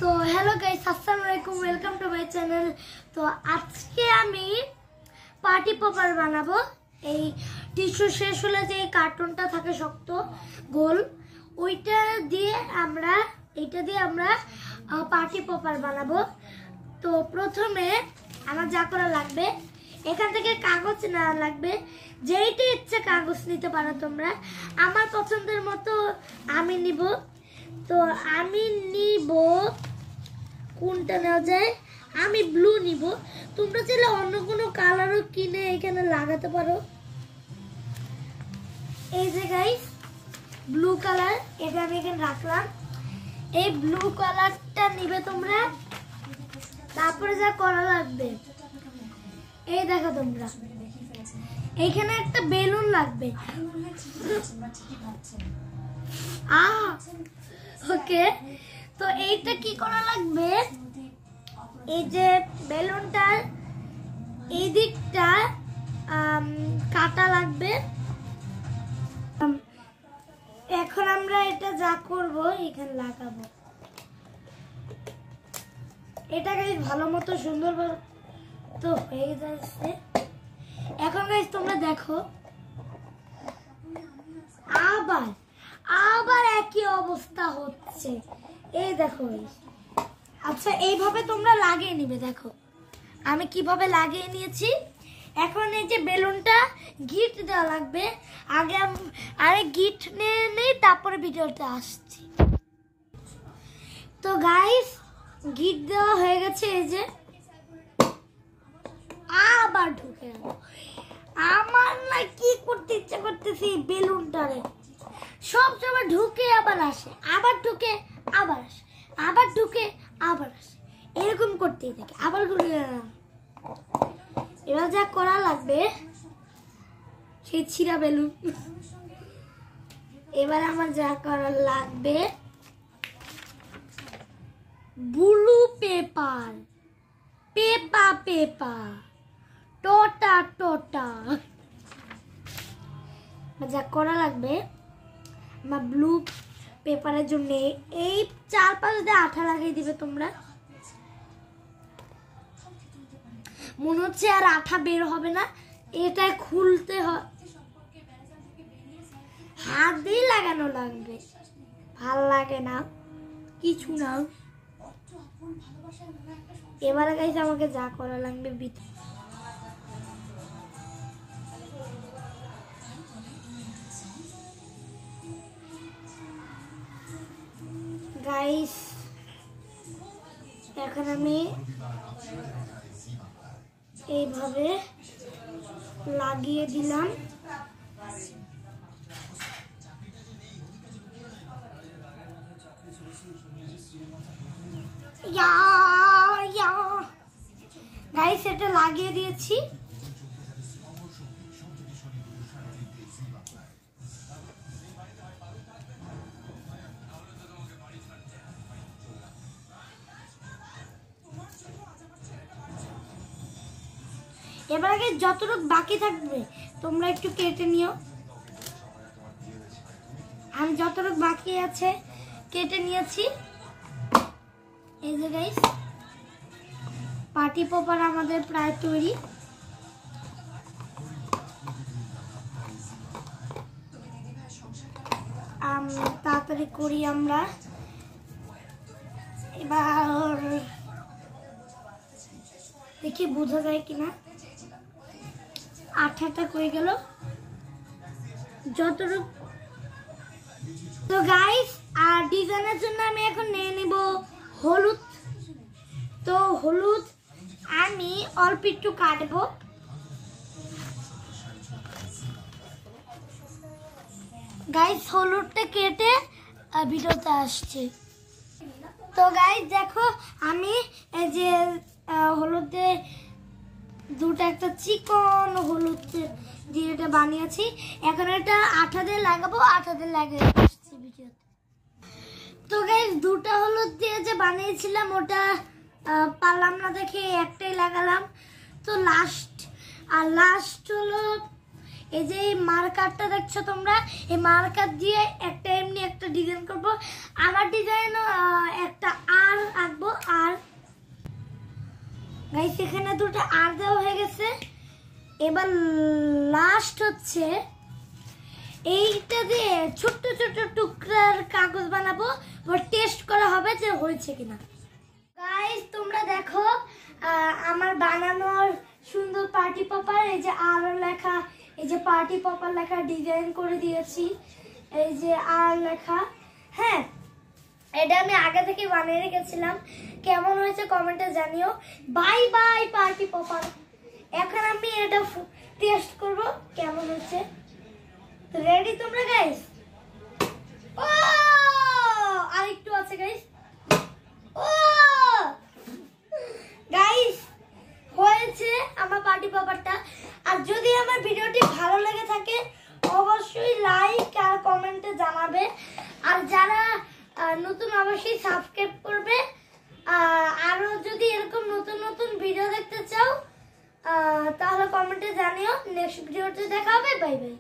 তো hello guys, আসসালামু আলাইকুম, ওয়েলকাম টু মাই চ্যানেল। তো আজকে আমি পার্টি পপার বানাবো। এই টিস্যু শেষ হলে যে কার্টুনটা থাকে শক্ত গোল, ওইটা দিয়ে আমরা পার্টি পপার বানাবো। তো প্রথমে আমার যা করা লাগবে, এখান থেকে কাগজ নেওয়া লাগবে। যেইটা ইচ্ছে কাগজ নিতে পারো তোমরা, আমার পছন্দের মতো আমি নিব। তো আমি নিব, কোনটা নেওয়া যায়, আমি ব্লু নিব। তোমরা চাইলে অন্য কোনো কালারও কিনে এখানে লাগাতে পারো। এই যে গাইস ব্লু কালার, এটা আমি এখানে রাখলাম। এই ব্লু কালারটা নিবে তোমরা। তারপরে যা করা লাগবে, এই দেখো তোমরা, এইখানে একটা বেলুন লাগবে। ওকে, তো এইটা কি করা লাগবে, এই যে বেলুনটার এই দিকটা কাটা লাগবে। এখন আমরা এটা যা করব এখানে লাগাবো। এটা গাইস ভালো মতো সুন্দর তো হয়ে যাচ্ছে। এখন গাইস তোমরা দেখো, আবার একই অবস্থা হচ্ছে। এই দেখো, আচ্ছা এইভাবে তোমরা লাগিয়ে নিবে। দেখো আমি কিভাবে লাগিয়ে নিয়েছি। এখন এই যে বেলুনটা গিট দেওয়া লাগবে। আরে গিট নিয়ে নেই, তারপরে ভিডিওটা আসছি। তো গাইস গিট দেওয়া হয়ে গেছে। এই যে আবার ঢুকে গেল। আমার না কি করতে ইচ্ছা করতেছি, বেলুনটারে সব সময় ঢুকে আবার আসে, আবার ঢুকে আবার আসে, আবার ঢুকে আবার আসে, এরকম করতেই থাকে। আবার ঢুকে, এবার যা করা লাগবে সেই ছিঁড়া বেলুন। এবার আমার যা করা লাগবে, ব্লু পেপার, পেপার, টোটা যা করা লাগবে, আমার ব্লু পেপারের জন্য এই চারপাশে দিয়ে আঠা লাগিয়ে দিবে তোমরা। মনে হচ্ছে আর আঠা বের হবে না, এটা খুলতে হয়, হাত দিয়ে লাগানো লাগবে। ভাল লাগে না কিছু না। এবারে গাইস আমাকে যা করা লাগবে, গাইস এখন আমি এইভাবে লাগিয়ে দিলাম। গাইস এটা লাগিয়ে দিয়েছি। এবার আগে যতটুকু বাকি থাকবে তোমরা একটু কেটে নিও। আমি যতটুকু বাকি আছে কেটে নিয়েছি। এই যে গাইস পার্টি পপার আমাদের প্রায় তৈরি। তাড়াতাড়ি করি আমরা। এবার দেখি বোঝা যায় কিনা, আঠাটা কই গেল যতটুকু। তো গাইস আর ডিজাইনের জন্য আমি এখন নিয়ে নিব হলুদ। তো হলুদ আমি অল্প একটু কাটবো। গাইস হলুদটা কেটে ভিডিওতে আসছে। তো গাইস দেখো, আমি এই যে হলুদে দুটো একটা চিকন হলুদ দিয়ে এটা বানিয়েছি। এখন এটা আঠা দিয়ে লাগাবো, আঠা দিয়ে লাগিয়ে আসছি ভিডিওতে। তো গাইস দুটো হলুদ দিয়ে যে বানিয়েছিলাম ওটা পারলাম না দেখে একটাই লাগালাম। তো লাস্ট হলো এই যে মার্কারটা দেখছো তোমরা, এই মার্কার দিয়ে একটা এমনি একটা ডিজাইন করব। আমার ডিজাইন একটা গাইস এখানে দুটো আর দেওয়া হয়ে গেছে। এবার লাস্ট হচ্ছে এইটা দিয়ে ছোট্ট ছোট্ট টুকরার কাগজ বানাবো, টেস্ট করা হবে যে হয়েছে কিনা। গাইস তোমরা দেখো আমার বানানোর সুন্দর পার্টি পপার, এই যে আর লেখা, এই যে পার্টি পপার লেখা ডিজাইন করে দিয়েছি, এই যে আর লেখা। হ্যাঁ, এটা আমি আগে থেকে বানিয়ে রেখেছিলাম। কেমন হয়েছে কমেন্টে জানিও। Bye bye party popper. এখন আমি এটা টেস্ট করব কেমন হচ্ছে। রেডি তোমরা গাইস? ও আরেকটু আছে গাইস। ও গাইস হয়েছে আমার পার্টি পপারটা। আর যদি আমার ভিডিওটি ভালো লেগে থাকে অবশ্যই লাইক আর কমেন্টে জানাবে। আর যারা নতুন অবশ্যই সাবস্ক্রাইব করবে। আরো যদি এরকম নতুন নতুন ভিডিও দেখতে চাও তাহলে কমেন্টে জানিও। নেক্সট ভিডিওতে দেখা হবে। Bye bye.